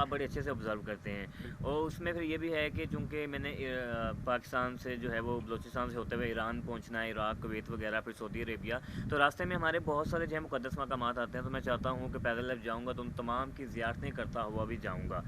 आप बड़े अच्छे से ऑब्ज़र्व करते हैं। और उसमें फिर ये भी है कि चूँकि मैंने पाकिस्तान से जो है वो बलूचिस्तान से होते हुए ईरान पहुँचना है, इराक, कुवैत वगैरह, फिर सऊदी अरेबिया। तो रास्ते में हमारे बहुत सारे जो है मुक़द्दस मकामात आते हैं, तो मैं चाहता हूँ कि पैदल जब जाऊँगा तो उन तमाम की ज़ियारतें करता हुआ भी जाऊँगा।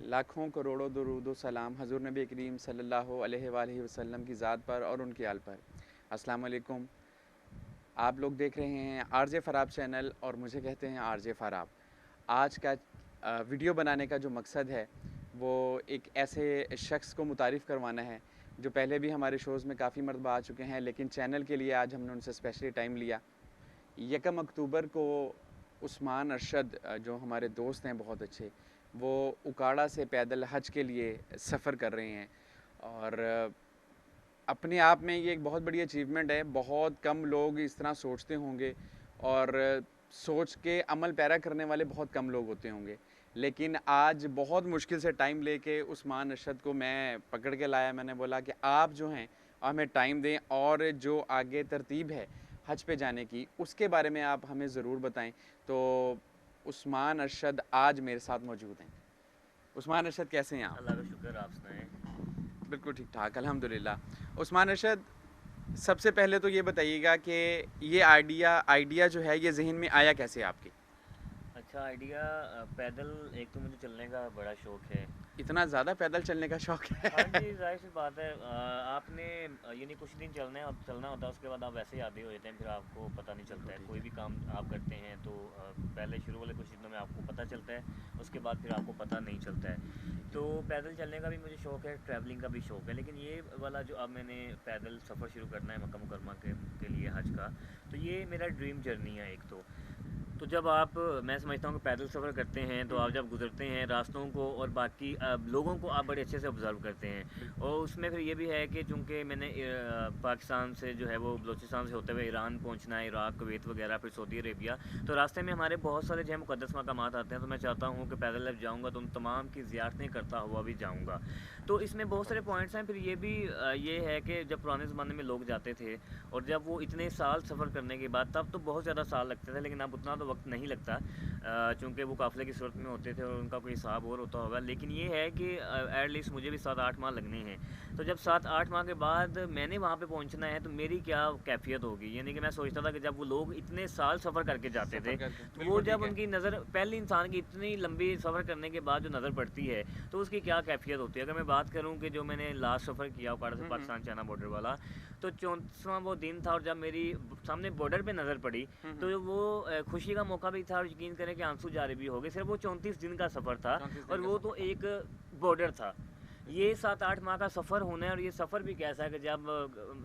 लाखों करोड़ों दुरूद व सलाम हज़ूर नबी करीम सल्लल्लाहु अलैहि वसल्लम की ज़ात पर और उनकी आल पर। अस्सलाम वालेकुम। आप लोग देख रहे हैं आरजे फ़राब चैनल और मुझे कहते हैं आरजे फ़राब। आज का वीडियो बनाने का जो मकसद है वो एक ऐसे शख्स को मुतारिफ़ करवाना है जो पहले भी हमारे शोज़ में काफ़ी मरतबा आ चुके हैं, लेकिन चैनल के लिए आज हमने उनसे स्पेशली टाइम लिया। 1 अक्टूबर को उस्मान अरशद जो हमारे दोस्त हैं बहुत अच्छे, वो उकाड़ा से पैदल हज के लिए सफ़र कर रहे हैं और अपने आप में ये एक बहुत बड़ी अचीवमेंट है। बहुत कम लोग इस तरह सोचते होंगे और सोच के अमल पैरा करने वाले बहुत कम लोग होते होंगे, लेकिन आज बहुत मुश्किल से टाइम लेके उस्मान अरशद को मैं पकड़ के लाया। मैंने बोला कि आप जो हैं हमें टाइम दें और जो आगे तरतीब है हज पे जाने की उसके बारे में आप हमें ज़रूर बताएं। तो उस्मान अरशद आज मेरे साथ मौजूद हैं। उस्मान अरशद, कैसे हैं आप? अल्लाह का शुक्र, आप सुनाएँ? बिल्कुल ठीक ठाक, अल्हम्दुलिल्लाह। उस्मान अरशद, सबसे पहले तो ये बताइएगा कि ये आइडिया जो है ये ज़हन में आया कैसे आपके? अच्छा आइडिया पैदल एक तो मुझे चलने का बड़ा शौक़ है। इतना ज़्यादा पैदल चलने का शौक़ हाँ है? जी, ज़ाहिर-सी बात है। आपने यानी कुछ दिन चलना होता है, उसके बाद आप वैसे ही आदी हो जाते हैं, फिर आपको पता नहीं चलता बिल्कुल है। ठीक कोई है। भी काम आप करते हैं तो पहले शुरू वाले कुछ दिनों में आपको पता चलता है, उसके बाद फिर आपको पता नहीं चलता है। ठीक है। तो पैदल चलने का भी मुझे शौक़ है, ट्रैवलिंग का भी शौक़ है, लेकिन ये वाला जो अब मैंने पैदल सफ़र शुरू करना है मक्का मुकर्रमा के लिए हज का, तो ये मेरा ड्रीम जर्नी है एक तो। तो जब आप मैं समझता हूँ कि पैदल सफ़र करते हैं तो आप जब गुज़रते हैं रास्तों को और बाकी लोगों को आप बड़े अच्छे से ऑब्ज़र्व करते हैं। बिल्कुल। और उसमें फिर ये भी है कि चूँकि मैंने पाकिस्तान से जो है वो बलूचिस्तान से होते हुए ईरान पहुँचना है, इराक, कुवैत वगैरह, फिर सऊदी अरेबिया। तो रास्ते में हमारे बहुत सारे जो है मुक़द्दस मकामात आते हैं, तो मैं चाहता हूँ कि पैदल जब जाऊँगा तो उन तमाम की ज़ियारतें करता हुआ भी जाऊँगा। तो इसमें बहुत बहुत सारे अच्छा। पॉइंट्स हैं। फिर ये भी ये है कि जब पुराने ज़माने में लोग जाते थे और जब वो इतने साल सफ़र करने के बाद, तब तो बहुत ज़्यादा साल लगते थे, लेकिन अब उतना तो वक्त नहीं लगता, चूँकि वो काफ़िले की सूरत में होते थे और उनका कोई हिसाब और होता होगा। लेकिन ये है कि एट लीस्ट मुझे भी 7-8 माह लगने हैं। तो जब 7-8 माह के बाद मैंने वहाँ पे पहुँचना है तो मेरी क्या कैफ़ियत होगी? यानी कि मैं सोचता था कि जब वो लोग इतने साल सफ़र करके जाते सफ़र थे, करके तो वो बिल्कुल जब ठीक है। उनकी नज़र पहले इंसान की इतनी लंबी सफ़र करने के बाद जो नज़र पड़ती है, तो उसकी क्या कैफ़ियत होती है? अगर मैं बात करूँ कि जो मैंने लास्ट सफ़र किया उकाड़ा से हुँ, हुँ। पाकिस्तान चाइना बॉर्डर वाला, तो 34वां वो दिन था और जब मेरी सामने बॉर्डर पे नज़र पड़ी, हुँ, हुँ। तो वो खुशी का मौका भी था और यकीन करें कि आंसू जारी भी हो गए। सिर्फ़ वो 34 दिन का सफ़र था 34 दिन और का वो सफ़र तो था। एक बॉर्डर था। बिल्कुल। ये 7-8 माह का सफ़र होना है और ये सफ़र भी कैसा है कि जब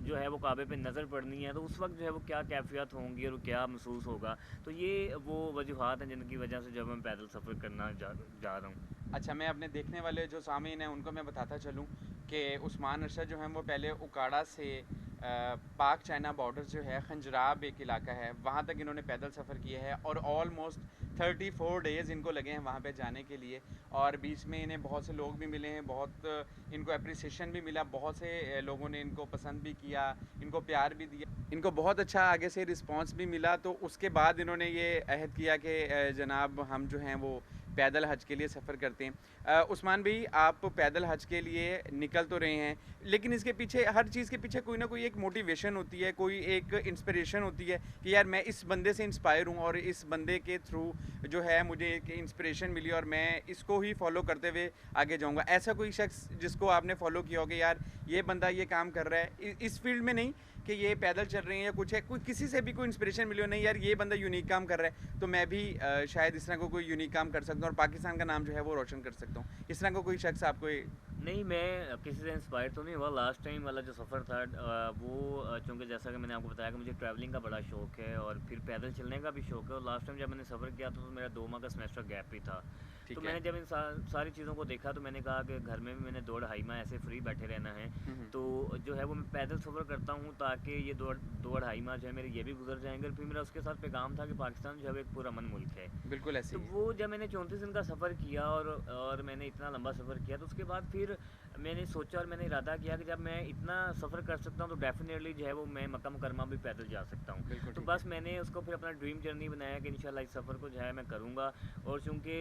जो है वो काबे पे नज़र पड़नी है, तो उस वक़्त जो है वो क्या कैफ़ियत होंगी और क्या महसूस होगा। तो ये वो वजूहात हैं जिनकी वजह से जब मैं पैदल सफ़र करना जा रहा हूँ। अच्छा, मैं अपने देखने वाले जो सामीन हैं उनको मैं बताता चलूँ कि उस्मान अरशद जो हैं वो पहले उकाड़ा से पाक चाइना बॉर्डर जो है खंजराब एक इलाका है, वहाँ तक इन्होंने पैदल सफ़र किया है और ऑलमोस्ट 34 डेज़ इनको लगे हैं वहाँ पे जाने के लिए। और बीच में इन्हें बहुत से लोग भी मिले हैं, बहुत इनको एप्रिसिएशन भी मिला, बहुत से लोगों ने इनको पसंद भी किया, इनको प्यार भी दिया, इनको बहुत अच्छा आगे से रिस्पांस भी मिला। तो उसके बाद इन्होंने ये अहद किया कि जनाब हम जो हैं वो पैदल हज के लिए सफ़र करते हैं। उस्मान भाई, आप पैदल हज के लिए निकल तो रहे हैं, लेकिन इसके पीछे हर चीज़ के पीछे कोई ना कोई एक मोटिवेशन होती है, कोई एक इंस्पिरेशन होती है कि यार मैं इस बंदे से इंस्पायर हूँ और इस बंदे के थ्रू जो है मुझे एक इंस्पिरेशन मिली और मैं इसको ही फॉलो करते हुए आगे जाऊँगा। ऐसा कोई शख्स जिसको आपने फॉलो किया हो कि यार ये बंदा ये काम कर रहा है इस फील्ड में, नहीं कि ये पैदल चल रहे हैं या कुछ है, कोई किसी से भी कोई इंस्पिरेशन मिली हो, नहीं यार ये बंदा यूनिक काम कर रहा है तो मैं भी शायद इस तरह को कोई यूनिक काम कर सकता हूँ और पाकिस्तान का नाम जो है वो रोशन कर सकता हूँ, इस तरह का कोई शख्स आपको? नहीं, मैं किसी से इंस्पायर तो नहीं हुआ। लास्ट टाइम वाला जो सफ़र था वो चूँकि जैसा कि मैंने आपको बताया कि मुझे ट्रैवलिंग का बड़ा शौक़ है और फिर पैदल चलने का भी शौक़ है, और लास्ट टाइम जब मैंने सफ़र किया तो मेरा 2 माह का सेमेस्टर गैप भी था। तो ठीक मैंने है। जब इन सारी चीज़ों को देखा तो मैंने कहा कि घर में भी मैंने दौड़ हाइमा ऐसे फ्री बैठे रहना है, तो जो है वो मैं पैदल सफ़र करता हूँ ताकि ये दौड़ दौड़ हाइमा जो है मेरे ये भी गुजर जाएंगे। और फिर मेरा उसके साथ पैगाम था कि पाकिस्तान जो है वो एक पुरअमन मुल्क है। बिल्कुल ऐसे तो ही है। वो जब मैंने 34 दिन का सफ़र किया और मैंने इतना लंबा सफ़र किया, तो उसके बाद फिर मैंने सोचा और मैंने इरादा किया कि जब मैं इतना सफ़र कर सकता हूँ तो डेफ़िनेटली जो है वो मैं मक्का मुकरमा भी पैदल जा सकता हूँ। बिल्कुल तो ठीक बस है। मैंने उसको फिर अपना ड्रीम जर्नी बनाया कि इंशाल्लाह इस सफ़र को जो है मैं करूँगा। और चूँकि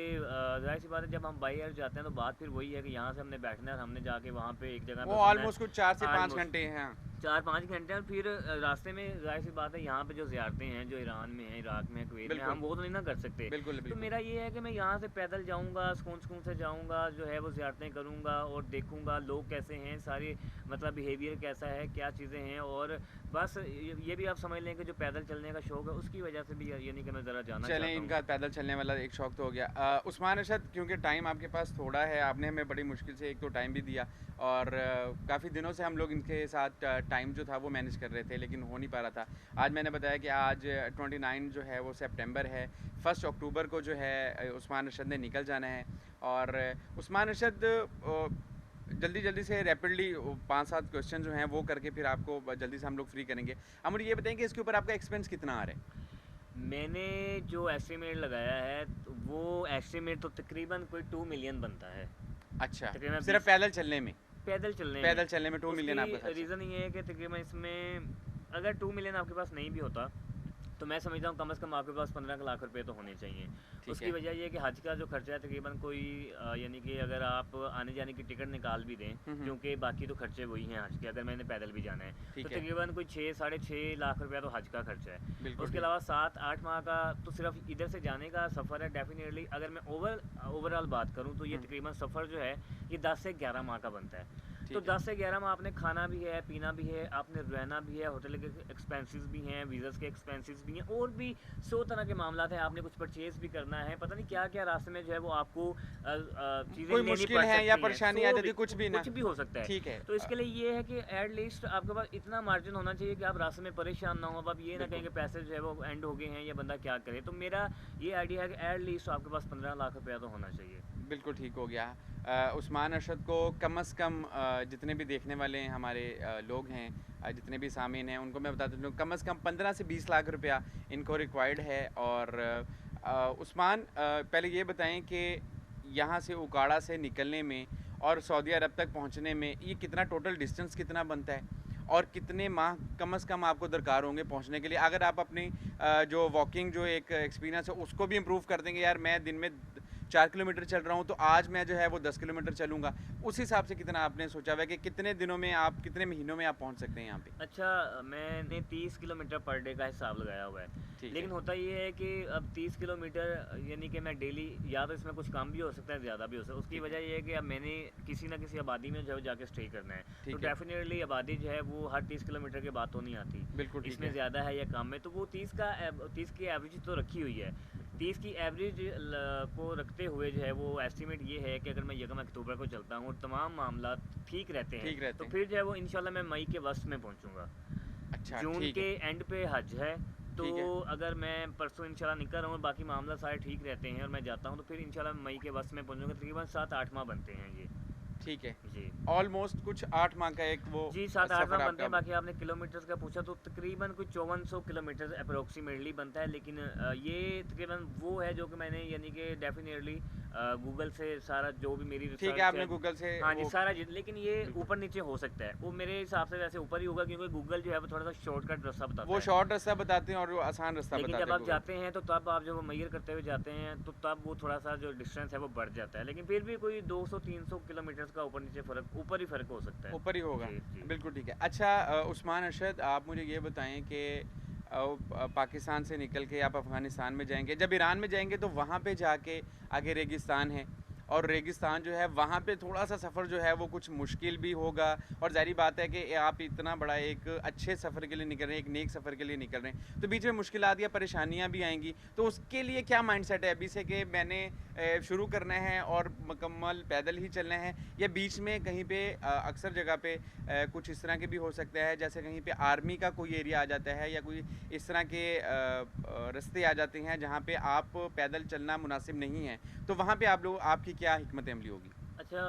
ज़ाहिर सी बात है, जब हम बाई एयर जाते हैं तो बात फिर वही है कि यहाँ से हमने बैठना है और हमने जाके वहाँ पे एक जगह पे वो उतरना ऑलमोस्ट है। कुछ 4 से 5 ऑलमोस्ट घंटे हैं। 4-5 घंटे। और फिर रास्ते में ज़ाहिर सी बात है यहाँ पे जो ज़ियारतें हैं जो ईरान में हैं, इराक में हैं, कुवैत में, हम बिल्कुल, वो तो नहीं ना कर सकते। बिल्कुल, तो बिल्कुल। मेरा ये है कि मैं यहाँ से पैदल जाऊँगा, सुकून-सुकून से जाऊँगा, जो है वो ज़ियारतें करूँगा और देखूँगा लोग कैसे हैं, सारे मतलब बिहेवियर कैसा है, क्या चीज़ें हैं। और बस ये भी आप समझ लें कि जो पैदल चलने का शौक है उसकी वजह से भी यानी कि मैं ज़रा जाना चलें, चाहता हूँ। इनका पैदल चलने वाला एक शौक तो हो गया। उस्मान अरशद, क्योंकि टाइम आपके पास थोड़ा है, आपने हमें बड़ी मुश्किल से एक तो टाइम भी दिया और काफ़ी दिनों से हम लोग इनके साथ टाइम जो था वो मैनेज कर रहे थे, लेकिन हो नहीं पा रहा था। आज मैंने बताया कि आज 29 जो है वो सितंबर है, 1 अक्टूबर को जो है उस्मान अरशद ने निकल जाना है। और उस्मान अरशद जल्दी-जल्दी से रैपिडली 5-7 क्वेश्चन जो हैं वो करके फिर आपको जल्दी से हम लोग फ्री करेंगे। अब मुझे ये बताएँ कि इसके ऊपर आपका एक्सपेंस कितना आ रहा है? मैंने जो एस्टिमेट लगाया है तो वो एस्टिमेट तो तकरीबन कोई 2 मिलियन बनता है। अच्छा, तकरीबन सिर्फ़ 20 पैदल चलने में? पैदल चलने में। पैदल चलने में 2 उसकी मिलियन आपका खर्च है। रीज़न ये है कि तकरीबन इसमें अगर 2 मिलियन आपके पास नहीं भी होता तो मैं समझता हूँ कम से कम आपके पास 15 लाख रुपए तो होने चाहिए। ठीक उसकी है। वजह ये है कि हज का जो खर्चा है तकरीबन कोई यानी कि अगर आप आने जाने की टिकट निकाल भी दें, हुँ, हुँ। क्योंकि बाकी तो खर्चे वही हैं हज के, अगर मैंने पैदल भी जाना है तो ठीक है। तकरीबन कोई 6 साढ़े 6 लाख रुपया तो हज का खर्चा है। बिल्कुल उसके ठीक। अलावा 7-8 माह का तो सिर्फ इधर से जाने का सफ़र है। डेफिनेटली अगर मैं ओवरऑल बात करूँ तो ये हुँ, तकरीबन सफ़र जो है ये 10 से 11 माह का बनता है। तो ठीक है। 10 से 11 में आपने खाना भी है, पीना भी है, आपने रहना भी है, होटल के एक्सपेंसेस भी हैं, वीज़ास के एक्सपेंसेस भी हैं, और भी 100 तरह के मामलात हैं। आपने कुछ परचेज़ भी करना है, पता नहीं क्या-क्या रास्ते में जो है वो आपको चीज़ें कोई लेनी मुश्किल पड़ है या सकती हैं। परेशानी आ सो जाती भी है, कुछ भी ना। कुछ भी हो सकता है। ठीक है। तो इसके लिए ये है कि एट लीस्ट आपके पास इतना मार्जिन होना चाहिए कि आप रास्ते में परेशान ना हो। अब आप ये ना कहें बिल्कुल, कि पैसे जो है वो एंड हो गए हैं, ये बंदा क्या करे। तो मेरा ये आइडिया है कि एट लीस्ट आपके पास 15 लाख रुपया तो होना चाहिए। बिल्कुल ठीक हो गया। उस्मान अरशद को कम से कम जितने भी देखने वाले हैं हमारे लोग हैं, जितने भी सामीन हैं, उनको मैं बता देता हूँ कम से कम 15 से 20 लाख रुपया इनको रिक्वायर्ड है। और उस्मान, पहले ये बताएँ कि यहाँ से उकाड़ा से निकलने में और सऊदी अरब तक पहुँचने में ये कितना टोटल डिस्टेंस कितना बनता है? और कितने माह कम से कम आपको दरकार होंगे पहुँचने के लिए? अगर आप अपनी जो वॉकिंग जो एक एक्सपीरियंस है उसको भी इम्प्रूव कर देंगे, यार मैं दिन में 4 किलोमीटर चल रहा हूँ तो आज मैं जो है वो 10 किलोमीटर चलूँगा, उस हिसाब से कितना आपने सोचा हुआ है कि कितने दिनों में आप, कितने महीनों में आप पहुँच सकते हैं यहाँ पे? अच्छा, मैंने 30 किलोमीटर पर डे का हिसाब लगाया हुआ है। ठीक है। लेकिन होता ये है कि अब 30 किलोमीटर यानी कि मैं डेली, या तो इसमें कुछ कम भी हो सकता है, ज़्यादा भी हो सकता है। उसकी ठीक वजह है। ये है कि अब मैंने किसी न किसी आबादी में जो है जाके स्टे करना है। तो ठीक है। डेफ़िनेटली आबादी जो है वो हर 30 किलोमीटर के बाद तो नहीं आती। बिल्कुल ठीक इसमें है। ज़्यादा है या कम है, तो वो 30 की एवरेज तो रखी हुई है। 30 की एवरेज को रखते हुए जो है वो एस्टिमेट ये है कि अगर मैं यकम अक्टूबर को चलता हूँ और तमाम मामला ठीक रहते हैं, ठीक रहते तो हैं। फिर जो है वो इंशाल्लाह मैं मई के वस्त में पहुँचूँगा। अच्छा, जून ठीक के है। एंड पे हज है, तो ठीक है। अगर मैं परसों इंशाल्लाह निकल रहा हूँ और बाकी मामला सारे ठीक रहते हैं और मैं जाता हूँ, तो फिर इंशाल्लाह मई के वस्त में पहुँचूँगा। तकरीबन 7-8 माह बनते हैं ये। ठीक है। जी। ऑलमोस्ट कुछ 8 माह का एक वो जी, 7-8 माह सफ़र बनते आपका। हैं। बाकी आपने किलोमीटर्स का पूछा तो तकरीबन कुछ 5400 किलोमीटर अप्रॉक्सिमेटली बनता है। लेकिन ये तकरीबन वो है जो कि मैंने यानी कि डेफ़िनेटली गूगल से सारा जो भी मेरी ठीक है, रिसर्च आपने है, गूगल से हाँ जी, वो सारा लेकिन ये बिल्कुल। ऊपर-नीचे हो सकता है। वो मेरे हिसाब से वैसे ऊपर ही होगा, क्योंकि गूगल जो है वो थोड़ा-सा शॉर्टकट रास्ता बताता वो है। शॉर्ट रास्ता बताते हैं और वो आसान रास्ता लेकिन बताते जब हैं आप गूगल। जाते हैं तो तब आप जब वो मैयर करते हुए जाते हैं तो तब वो थोड़ा-सा जो डिस्टेंस है वो बढ़ जाता है। लेकिन फिर भी कोई 200-300 किलोमीटर्स का ऊपर-नीचे फ़र्क, ऊपर ही फ़र्क हो सकता है। ऊपर ही होगा। जी, जी। बिल्कुल ठीक है। अच्छा, उस्मान अरशद, आप मुझे ये बताएँ कि पाकिस्तान से निकल के आप अफ़गानिस्तान में जाएँगे, जब ईरान में जाएँगे तो वहाँ पे जाके आगे रेगिस्तान है और रेगिस्तान जो है वहाँ पे थोड़ा सा सफ़र जो है वो कुछ मुश्किल भी होगा, और ज़ाहिर बात है कि आप इतना बड़ा एक अच्छे सफ़र के लिए निकल रहे हैं, एक नेक सफ़र के लिए निकल रहे हैं, तो बीच में मुश्किलात या परेशानियाँ भी आएंगी। तो उसके लिए क्या माइंडसेट है अभी से कि मैंने शुरू करना है और मुकम्मल पैदल ही चलना है, या बीच में कहीं पे अक्सर जगह पे कुछ इस तरह के भी हो सकता है, जैसे कहीं पे आर्मी का कोई एरिया आ जाता है या कोई इस तरह के रास्ते आ जाते हैं जहाँ पे आप पैदल चलना मुनासिब नहीं है, तो वहाँ पे आप लोग आपकी क्या हिकमत अमली होगी? अच्छा,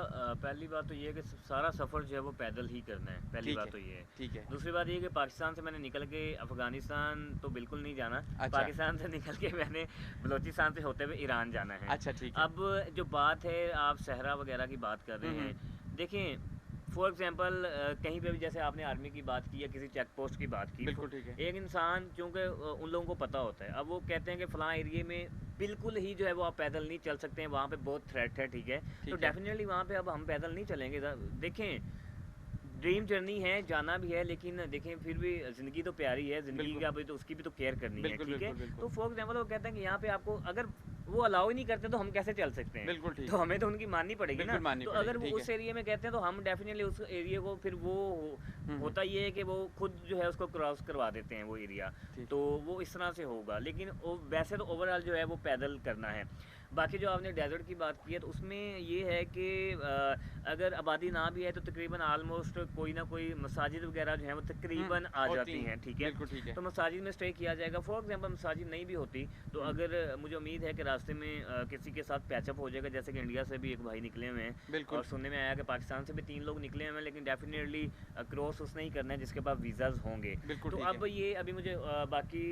पहली बात तो ये है कि सारा सफ़र जो है वो पैदल ही करना है, पहली ठीक बात है, तो ये है। ठीक है। दूसरी बात ये है कि पाकिस्तान से मैंने निकल के अफ़गानिस्तान तो बिल्कुल नहीं जाना। अच्छा, पाकिस्तान से निकल के मैंने बलूचिस्तान से होते हुए ईरान जाना है। अच्छा ठीक है। अब जो बात है, आप सहरा वगैरह की बात कर रहे हुँ। हैं, देखें फॉर एग्ज़ाम्पल कहीं पे भी, जैसे आपने आर्मी की बात की या किसी चेक पोस्ट की बात की, बिल्कुल ठीक है। एक इंसान चूँकि उन लोगों को पता होता है, अब वो कहते हैं कि फ़लाँ एरिये में बिल्कुल ही जो है वो आप पैदल नहीं चल सकते हैं, वहाँ पे बहुत थ्रेट है, ठीक है? तो ठीक है। डेफ़िनेटली वहाँ पे अब हम पैदल नहीं चलेंगे। देखें, ड्रीम जर्नी है, जाना भी है, लेकिन देखें फिर भी ज़िंदगी तो प्यारी है, ज़िंदगी बिल्कुल, का भी तो उसकी भी तो केयर करनी है, बिल्कुल, ठीक है? बिल्कुल, बिल्कुल। तो फॉर एग्ज़ाम्पल वो कहते हैं कि यहाँ पे आपको अगर वो अलाउ ही नहीं करते तो हम कैसे चल सकते हैं? बिल्कुल ठीक तो है। हमें तो उनकी माननी पड़ेगी ना। बिल्कुल माननी तो पड़ेगी, अगर वो ठीक है। उस एरिया में कहते हैं तो हम डेफ़िनेटली उस एरिया को फिर हुँ। होता ये है कि वो खुद जो है उसको क्रॉस करवा देते हैं वो एरिया। ठीक तो है। वो इस तरह से होगा, लेकिन वैसे तो ओवरऑल जो है वो पैदल करना है। बाकी जो आपने डेज़र्ट की बात की है, तो उसमें ये है कि अगर आबादी ना भी है तो तकरीबन ऑलमोस्ट कोई ना कोई मसाजिद वगैरह जो हैं वो तकरीबन आ होती जाती हैं, ठीक है? बिल्कुल ठीक है। तो मसाजिद में स्टे किया जाएगा। फॉर एग्ज़ाम्पल मसाजिद नहीं भी होती, तो हुँ, अगर मुझे उम्मीद है कि रास्ते में किसी के साथ पैचअप हो जाएगा, जैसे कि इंडिया से भी एक भाई निकले हुए हैं बिल्कुल, और सुनने में आया कि पाकिस्तान से भी 3 लोग निकले हुए हैं, लेकिन डेफ़िनेटली क्रॉस उसने ही करना है जिसके पास वीज़ाज़ होंगे। बिल्कुल तो ठीक अब है। ये अभी मुझे बाकी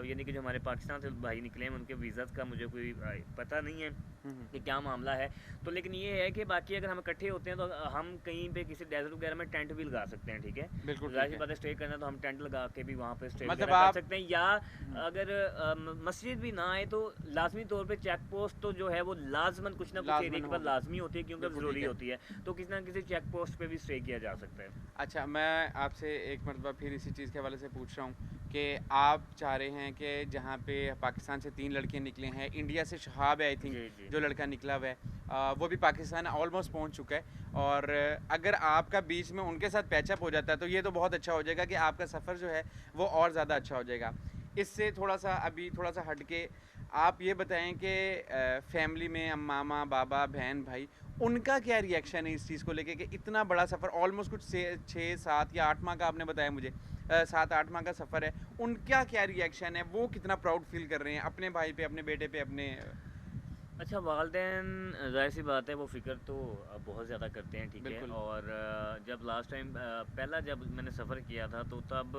यानी कि जो हमारे पाकिस्तान से भाई निकले हैं उनके वीज़ाज़ का मुझे कोई पता नहीं है हुँ। कि क्या मामला है। तो लेकिन ये है कि बाकी अगर हम इकट्ठे होते हैं तो हम कहीं पे किसी डेज़र्ट वगैरह में टेंट भी लगा सकते हैं, ठीक है? बिल्कुल ठीक ज़ाहिर सी है। बात है, स्टे करना है तो हम टेंट लगा के भी वहाँ पे स्टे मतलब वगैरह कर आप सकते हैं, या हुँ, अगर मस्जिद भी ना आए तो लाज़मी तौर पे चेक पोस्ट तो जो है वो लाज़मन कुछ ना कुछ एरिया लाज़मन के बाद होगी। लाज़मी होती है, क्योंकि बिल्कुल ठीक ज़रूरी है। होती है। तो किसी ना किसी चेक पोस्ट पे भी स्टे किया जा सकता है। अच्छा, मैं आपसे एक मर्तबा फिर इसी चीज़ के हवाले से पूछ रहा हूँ कि आप चाह रहे हैं कि जहाँ पे पाकिस्तान से 3 लड़के निकले हैं, इंडिया से शहाब है आई थिंक जी, जी। जो लड़का निकला हुआ है, वो भी पाकिस्तान ऑलमोस्ट पहुँच चुका है, और अगर आपका बीच में उनके साथ पैचअप हो जाता है तो ये तो बहुत अच्छा हो जाएगा कि आपका सफ़र जो है वो और ज़्यादा अच्छा हो जाएगा। इससे थोड़ा-सा अभी थोड़ा-सा हट के आप ये बताएँ कि फैमिली में मामा, बाबा, बहन, भाई उनका क्या रिएक्शन है इस चीज़ को लेके कि इतना बड़ा सफ़र ऑलमोस्ट कुछ से 6, 7 या 8 माह का आपने बताया मुझे, 7-8 माह का सफ़र है, उनका क्या रिएक्शन है? वो कितना प्राउड फ़ील कर रहे हैं अपने भाई पे, अपने बेटे पे, अपने अच्छा, वालदेन ज़ाहिर-सी बात है वो फ़िक्र तो बहुत ज़्यादा करते हैं, ठीक है? बिल्कुल। और जब लास्ट टाइम पहला जब मैंने सफ़र किया था तो तब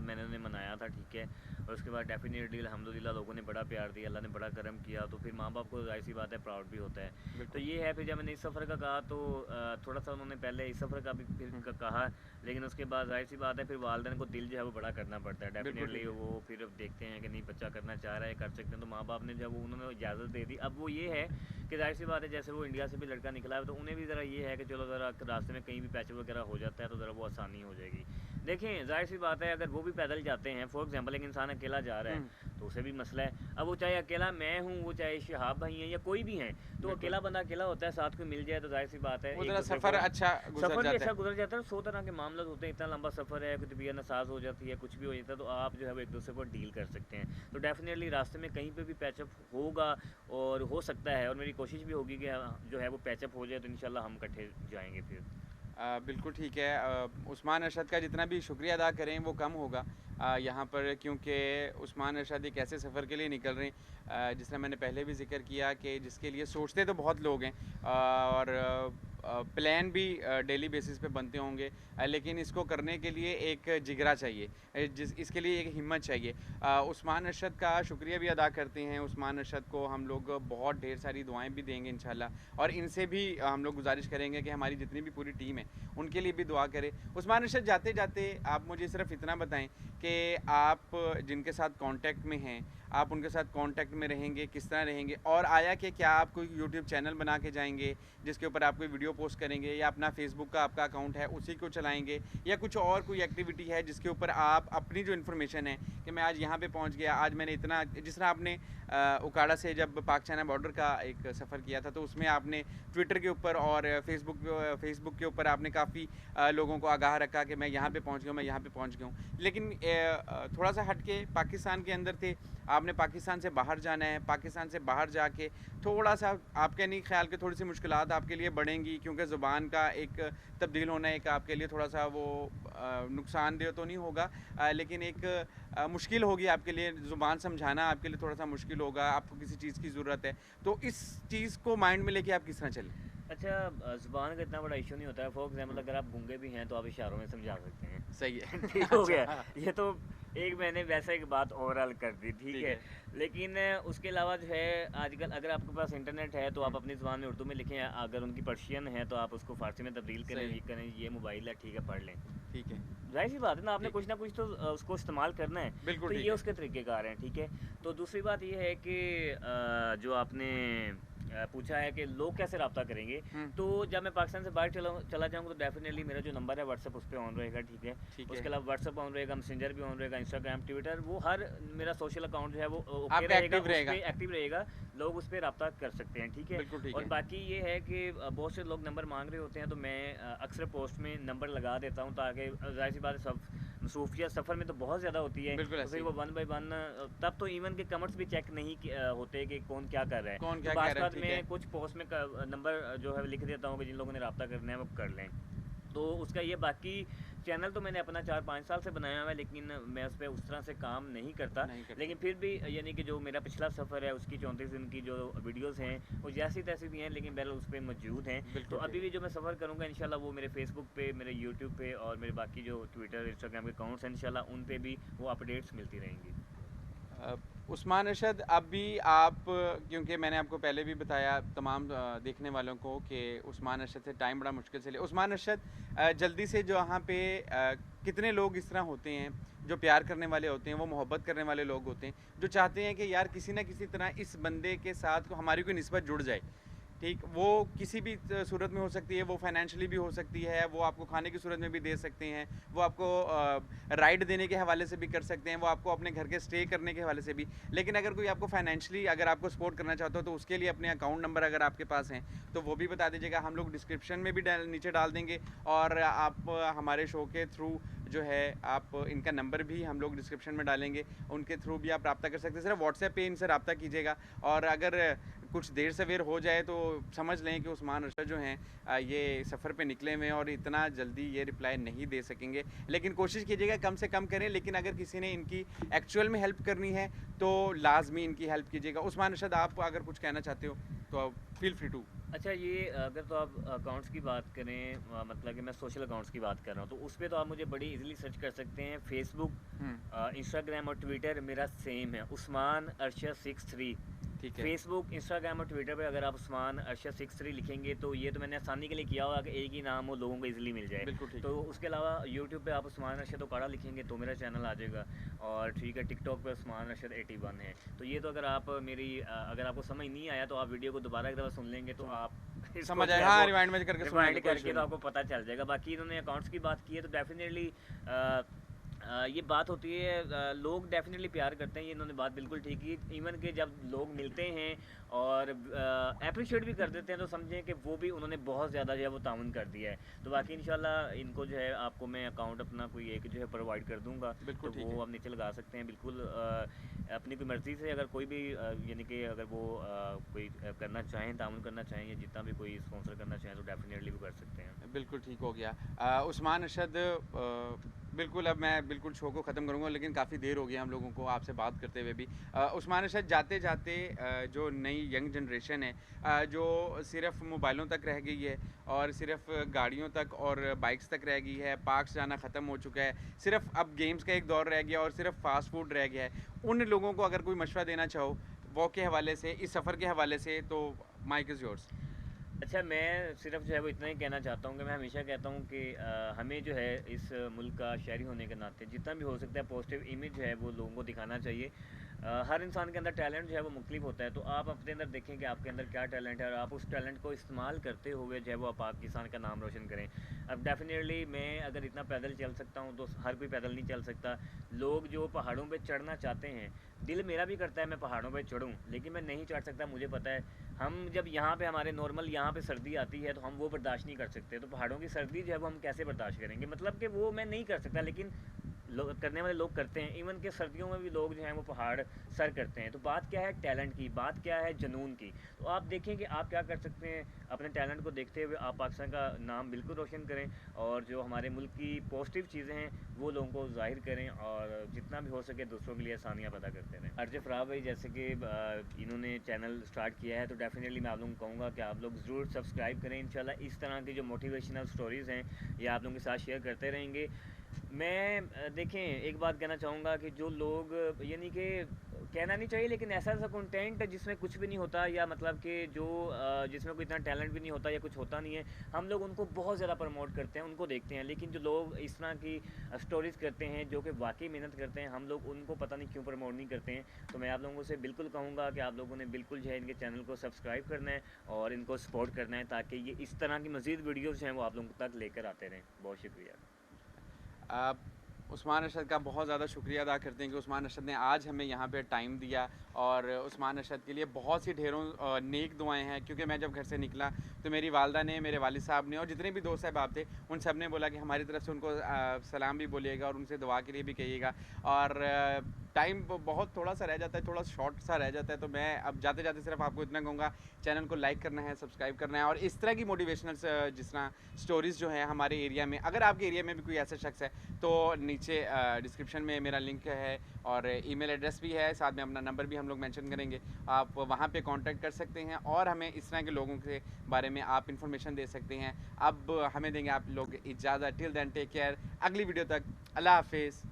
मैंने उन्हें मनाया था, ठीक है? और उसके बाद डेफ़िनेटली अल्हम्दुलिल्लाह लोगों ने बड़ा प्यार दिया, अल्लाह ने बड़ा करम किया, तो फिर माँ-बाप को ज़ाहिर-सी बात है प्राउड भी होता है। तो बिल्कुल। ये है, फिर जब मैंने इस सफ़र का कहा तो थोड़ा-सा उन्होंने पहले इस सफ़र का भी फिर हुँ, कहा, लेकिन उसके बाद ज़ाहिर-सी बात है फिर वालिदैन को दिल जो है वो बड़ा करना पड़ता है। बिल्कुल डेफ़िनेटली ठीक है। वो फिर अब देखते हैं कि नहीं बच्चा करना चाह रहा है, कर सकते हैं, तो माँ-बाप ने जब उन्होंने इजाज़त दे दी, अब वो ये है कि ज़ाहिर-सी बात है जैसे वो इंडिया से भी लड़का निकला है तो उन्हें भी ज़रा ये है कि चलो ज़रा रास्ते में कहीं भी पैचअप वगैरह हो जाता है तो ज़रा वो आसानी हो जाएगी। देखें, ज़ाहिर-सी बात है अगर वो भी पैदल जाते हैं, फॉर एग्ज़ाम्पल एक इंसान अकेला जा रहा हुँ, है तो उसे भी मसला है। अब वो चाहे अकेला मैं हूँ, वो चाहे शहाब भाई हैं या कोई भी हैं, तो बिल्कुल। अकेला बंदा अकेला होता है, साथ कोई मिल जाए तो ज़ाहिर-सी बात है वो ज़रा एक-दूसरे सफ़र को अच्छा गुज़र सफ़र भी जाता अच्छा है। गुज़र जाता है। 100 तरह के मामला होते हैं, इतना लंबा सफ़र है, कोई तबीयत नासाज़ हो जाती है, कुछ भी हो जाता है, तो आप जो है वो एक-दूसरे को डील कर सकते हैं। तो डेफ़िनेटली रास्ते में कहीं पे भी पैचअप होगा और हो सकता है, और मेरी कोशिश भी होगी कि जो है वो पैचअप हो जाए तो इंशाल्लाह हम इकट्ठे जाएँगे फिर। बिल्कुल ठीक है। उस्मान अरशद का जितना भी शुक्रिया अदा करें वो कम होगा यहाँ पर, क्योंकि उस्मान अरशद एक ऐसे सफ़र के लिए निकल रहे हैं जिस तरह मैंने पहले भी ज़िक्र किया कि जिसके लिए सोचते तो बहुत लोग हैं, और प्लान भी डेली बेसिस पे बनते होंगे, लेकिन इसको करने के लिए एक जिगरा चाहिए, इसके लिए एक हिम्मत चाहिए। उस्मान अरशद का शुक्रिया भी अदा करते हैं। उस्मान अरशद को हम लोग बहुत ढेर सारी दुआएं भी देंगे इंशाल्लाह, और इनसे भी हम लोग गुजारिश करेंगे कि हमारी जितनी भी पूरी टीम है उनके लिए भी दुआ करें। उस्मान अरशद, जाते जाते आप मुझे सिर्फ इतना बताएं कि आप जिनके साथ कांटेक्ट में हैं, आप उनके साथ कांटेक्ट में रहेंगे, किस तरह रहेंगे, और आया कि क्या आप कोई यूट्यूब चैनल बना के जाएंगे जिसके ऊपर आप कोई वीडियो पोस्ट करेंगे, या अपना फेसबुक का आपका अकाउंट है उसी को चलाएंगे, या कुछ और कोई एक्टिविटी है जिसके ऊपर आप अपनी जो इन्फॉर्मेशन है कि मैं आज यहाँ पे पहुँच गया, आज मैंने इतना, जिस तरह आपने उकाड़ा से जब पाक चाइना बॉर्डर का एक सफ़र किया था, तो उसमें आपने ट्विटर के ऊपर और फेसबुक के ऊपर आपने काफ़ी लोगों को आगाह रखा कि मैं यहाँ पे पहुँच गया, मैं यहाँ पे पहुँच गया हूँ। लेकिन थोड़ा सा हट के पाकिस्तान के अंदर थे, आपने पाकिस्तान से बाहर जाना है, पाकिस्तान से बाहर जाके थोड़ा सा आपके नहीं ख्याल के थोड़ी सी मुश्किलात आपके लिए बढ़ेंगी, क्योंकि ज़ुबान का एक तब्दील होना एक आपके लिए थोड़ा सा वो नुकसानदेह तो नहीं होगा, लेकिन एक मुश्किल होगी आपके लिए, ज़ुबान समझाना आपके लिए थोड़ा सा मुश्किल होगा, आपको किसी चीज़ की ज़रूरत है, तो इस चीज़ को माइंड में लेके आप किस तरह चलें? अच्छा, ज़ुबान का इतना बड़ा इशू नहीं होता है। फॉर एग्जांपल अगर आप गूंगे भी हैं तो आप इशारों में समझा सकते हैं। सही है। ठीक हो गया। अच्छा, ये तो एक मैंने वैसे एक बात ओवरऑल कर दी, ठीक ठीक है। है। लेकिन उसके अलावा जो है आजकल अगर आपके पास इंटरनेट है तो आप अपनी ज़ुबान में उर्दू में लिखें, अगर उनकी पर्शियन है तो आप उसको फ़ारसी में तब्दील करें, सही ये करें, ये मोबाइल है, ठीक है, पढ़ लें। ठीक है। ज़ाहिर सी बात है ना, आपने ठीक, कुछ ना कुछ तो उसको इस्तेमाल करना है। बिल्कुल तो ठीक ये है। उसके तरीक़ेकार हैं, ठीक है। तो दूसरी बात ये है कि जो आपने पूछा है कि लोग कैसे रब्ता करेंगे, हुँ, तो जब मैं पाकिस्तान से बाहर चला जाऊँगा तो डेफ़िनेटली मेरा जो नंबर है व्हाट्सएप उस पे ऑन रहेगा, ठीक है। ठीक उसके है। अलावा व्हाट्सएप ऑन रहेगा, मैसेंजर भी ऑन रहेगा, इंस्टाग्राम, ट्विटर, वो हर मेरा सोशल अकाउंट जो है वो ओके आपका रहेगा, एक्टिव उस रहेगा। पे एक्टिव रहेगा, लोग उस पे रब्ता कर सकते हैं, ठीक है। बिल्कुल ठीक और है। बाकी ये है कि बहुत से लोग नंबर माँग रहे होते हैं, तो मैं अक्सर पोस्ट में नंबर लगा देता हूँ, ताकि ज़ाहिर सी बात है, सब मसरूफियत सफ़र में तो बहुत ज़्यादा होती है, बिल्कुल तो ऐसे फिर ही। वो वन बाय वन तब तो इवन के कमेंट्स भी चेक नहीं होते कि कौन क्या कर रहा कौन है। तो क्या कह बाज़ रहा है, बात ठीक है। मैं कुछ पोस्ट में नंबर जो है लिख देता हूँ कि जिन लोगों ने रब्ता करना है वो कर लें। तो उसका ये बाकी चैनल तो मैंने अपना 4-5 साल से बनाया हुआ है, लेकिन मैं उस पे उस तरह से काम नहीं करता। नहीं करते। लेकिन फिर भी यानी कि जो मेरा पिछला सफ़र है उसकी 34 दिन की जो वीडियोज़ हैं वो जैसी-तैसी भी हैं, लेकिन बहरहाल उस पे मौजूद हैं। तो बिल्कुल अभी ठीक। भी जो मैं सफ़र करूँगा इंशाल्लाह वो मेरे फ़ेसबुक पे, मेरे यूट्यूब पे और मेरे बाकी जो ट्विटर, इंस्टाग्राम के अकाउंट्स हैं इंशाल्लाह उन पे भी वो अपडेट्स मिलती रहेंगी। अ, उस्मान अरशद, अब भी आप, क्योंकि मैंने आपको पहले भी बताया तमाम देखने वालों को कि उस्मान अरशद से टाइम बड़ा मुश्किल से ले, उस्मान अरशद जल्दी से जो यहाँ पे कितने लोग इस तरह होते हैं जो प्यार करने वाले होते हैं, वो मोहब्बत करने वाले लोग होते हैं, जो चाहते हैं कि यार किसी ना किसी तरह इस बंदे के साथ हमारी कोई निस्बत जुड़ जाए, ठीक, वो किसी भी सूरत में हो सकती है, वो फाइनेंशियली भी हो सकती है, वो आपको खाने की सूरत में भी दे सकते हैं, वो आपको राइड देने के हवाले से भी कर सकते हैं, वो आपको अपने घर के स्टे करने के हवाले से भी। लेकिन अगर कोई आपको फाइनेंशियली अगर आपको सपोर्ट करना चाहता हो तो उसके लिए अपने अकाउंट नंबर अगर आपके पास हैं तो वो भी बता दीजिएगा, हम लोग डिस्क्रिप्शन में भी नीचे डाल देंगे, और आप हमारे शो के थ्रू जो है आप इनका नंबर भी हम लोग डिस्क्रिप्शन में डालेंगे, उनके थ्रू भी आप रब्ता कर सकते हैं। सिर्फ व्हाट्सएप पे इनसे रब्ता कीजिएगा, और अगर कुछ देर सवेर हो जाए तो समझ लें कि उस्मान अरशद जो हैं ये सफ़र पे निकले हुए हैं और इतना जल्दी ये रिप्लाई नहीं दे सकेंगे, लेकिन कोशिश कीजिएगा कम से कम करें। लेकिन अगर किसी ने इनकी एक्चुअल में हेल्प करनी है तो लाजमी इनकी हेल्प कीजिएगा। उस्मान अरशद, आप अगर कुछ कहना चाहते हो तो फील फ्री टू। अच्छा, ये अगर तो आप अकाउंट्स की बात करें, मतलब कि मैं सोशल अकाउंट्स की बात कर रहा हूँ, तो उस पे तो आप मुझे बड़ी इजीली सर्च कर सकते हैं। फेसबुक, इंस्टाग्राम और ट्विटर मेरा सेम है, उस्मान अरशद 63। ठीक है। फेसबुक, इंस्टाग्राम और ट्विटर पे अगर आप उस्मान अरशद 63 लिखेंगे तो ये तो मैंने आसानी के लिए किया हुआ कि एक ही नाम हो, लोगों को इजीली मिल जाए। बिल्कुल ठीक तो है। उसके अलावा यूट्यूब पे आप उस्मान अरशद उकाड़ा लिखेंगे तो मेरा चैनल आ जाएगा, और ठीक है, टिकटॉक पे उस्मान अरशद 81 है। तो ये तो अगर आप मेरी अगर आपको समझ नहीं आया तो आप वीडियो को दोबारा एक दफ़ा सुन लेंगे तो आप इसको समझ जो आए, है हाँ, वो रिवाइंड में करके सुन लेंगे, रिवाइंड कोई इशू करके तो नहीं। आपको पता चल जाएगा। बाकी इन्होंने अकाउंट्स की बात की है तो डेफिनेटली ये बात होती है, लोग डेफिनेटली प्यार करते हैं, ये इन्होंने बात बिल्कुल ठीक की। इवन कि जब लोग मिलते हैं और अप्रिशिएट भी कर देते हैं तो समझें कि वो भी उन्होंने बहुत ज़्यादा जो है वो ताउन कर दिया है। तो बाकी इंशाल्लाह इनको जो है आपको मैं अकाउंट अपना कोई एक जो है प्रोवाइड कर दूँगा, बिल्कुल तो ठीक वो है। आप नीचे लगा सकते हैं बिल्कुल। अपनी कोई मर्ज़ी से अगर कोई भी यानी कि अगर वो कोई करना चाहें, ताउन करना चाहें या जितना भी कोई स्पॉन्सर करना चाहें तो डेफिनेटली वो कर सकते हैं। बिल्कुल ठीक हो गया। उस्मान अरशद, बिल्कुल अब मैं बिल्कुल शो को ख़त्म करूँगा, लेकिन काफ़ी देर हो गई हम लोगों को आपसे बात करते हुए भी। उस्मान अरशद, जाते-जाते जो नई यंग जनरेशन है जो सिर्फ़ मोबाइलों तक रह गई है और सिर्फ़ गाड़ियों तक और बाइक्स तक रह गई है, पार्क्स जाना ख़त्म हो चुका है, सिर्फ़ अब गेम्स का एक दौर रह गया और सिर्फ़ फ़ास्ट फूड रह गया है। उन लोगों को अगर कोई मशवरा देना चाहो वॉक के हवाले से, इस सफ़र के हवाले से, तो माइक इज़ योर्स। अच्छा, मैं सिर्फ जो है वो इतना ही कहना चाहता हूँ कि मैं हमेशा कहता हूँ कि हमें जो है इस मुल्क का शहरी होने के नाते जितना भी हो सकता है पॉजिटिव इमेज जो है वो लोगों को दिखाना चाहिए। हर इंसान के अंदर टैलेंट जो है वो मुख्तलिफ होता है, तो आप अपने अंदर देखें कि आपके अंदर क्या टैलेंट है और आप उस टैलेंट को इस्तेमाल करते हुए जो है वो आप पाकिस्तान का नाम रोशन करें। अब डेफिनेटली मैं अगर इतना पैदल चल सकता हूँ तो हर कोई पैदल नहीं चल सकता। लोग जो पहाड़ों पे चढ़ना चाहते हैं, दिल मेरा भी करता है मैं पहाड़ों पे चढ़ूँ, लेकिन मैं नहीं चढ़ सकता, मुझे पता है। हम जब यहाँ पे हमारे नॉर्मल यहाँ पे सर्दी आती है तो हम वो बर्दाश्त नहीं कर सकते, तो पहाड़ों की सर्दी जो है वो हम कैसे बर्दाश्त करेंगे, मतलब कि वो मैं नहीं कर सकता, लेकिन लोग करने वाले लोग करते हैं। इवन के सर्दियों में भी लोग जो हैं वो पहाड़ सर करते हैं। तो बात क्या है टैलेंट की, बात क्या है जुनून की। तो आप देखें कि आप क्या कर सकते हैं, अपने टैलेंट को देखते हुए आप पाकिस्तान का नाम बिल्कुल रोशन करें और जो हमारे मुल्क की पॉजिटिव चीज़ें हैं वो लोगों को जाहिर करें और जितना भी हो सके दूसरों के लिए आसानियाँ पैदा करते रहें। अर्ज फराब भाई जैसे कि इन्होंने चैनल स्टार्ट किया है, तो डेफिनेटली मैं आप लोगों को कहूँगा कि आप लोग ज़रूर सब्सक्राइब करें। इंशाल्लाह इस तरह की जो मोटिवेशनल स्टोरीज़ हैं ये आप लोगों के साथ शेयर करते रहेंगे। मैं देखें एक बात कहना चाहूँगा कि जो लोग यानी कि कहना नहीं चाहिए, लेकिन ऐसा ऐसा कंटेंट जिसमें कुछ भी नहीं होता, या मतलब कि जो जिसमें कोई इतना टैलेंट भी नहीं होता या कुछ होता नहीं है, हम लोग उनको बहुत ज़्यादा प्रमोट करते हैं, उनको देखते हैं। लेकिन जो लोग इस तरह की स्टोरीज़ करते हैं जो कि वाकई मेहनत करते हैं, हम लोग उनको पता नहीं क्यों प्रमोट नहीं करते हैं। तो मैं आप लोगों से बिल्कुल कहूँगा कि आप लोगों ने बिल्कुल जो है इनके चैनल को सब्सक्राइब करना है और इनको सपोर्ट करना है, ताकि ये इस तरह की मज़ीद वीडियोज़ जो हैं वो आप लोगों तक लेकर आते रहें। बहुत शुक्रिया। आप उस्मान अरशद का बहुत ज़्यादा शुक्रिया अदा करते हैं कि उस्मान अरशद ने आज हमें यहाँ पे टाइम दिया, और उस्मान अरशद के लिए बहुत सी ढेरों नेक दुआएं हैं, क्योंकि मैं जब घर से निकला तो मेरी वालदा ने, मेरे वालिद साहब ने और जितने भी दोस्त साहब थे उन सब ने बोला कि हमारी तरफ से उनको सलाम भी बोलिएगा और उनसे दुआ के लिए भी कहिएगा। और टाइम बहुत थोड़ा सा रह जाता है, थोड़ा शॉर्ट सा रह जाता है, तो मैं अब जाते जाते सिर्फ आपको इतना कहूँगा, चैनल को लाइक करना है, सब्सक्राइब करना है, और इस तरह की मोटिवेशनल जिस तरह स्टोरीज़ जो हैं हमारे एरिया में, अगर आपके एरिया में भी कोई ऐसा शख्स है तो नीचे डिस्क्रिप्शन में मेरा लिंक है और ईमेल एड्रेस भी है, साथ में अपना नंबर भी हम लोग मेंशन करेंगे, आप वहाँ पे कांटेक्ट कर सकते हैं और हमें इस तरह के लोगों के बारे में आप इन्फॉर्मेशन दे सकते हैं। अब हमें देंगे आप लोग इजाज़त। टिल देन टेक केयर, अगली वीडियो तक अल्लाह हाफिज़।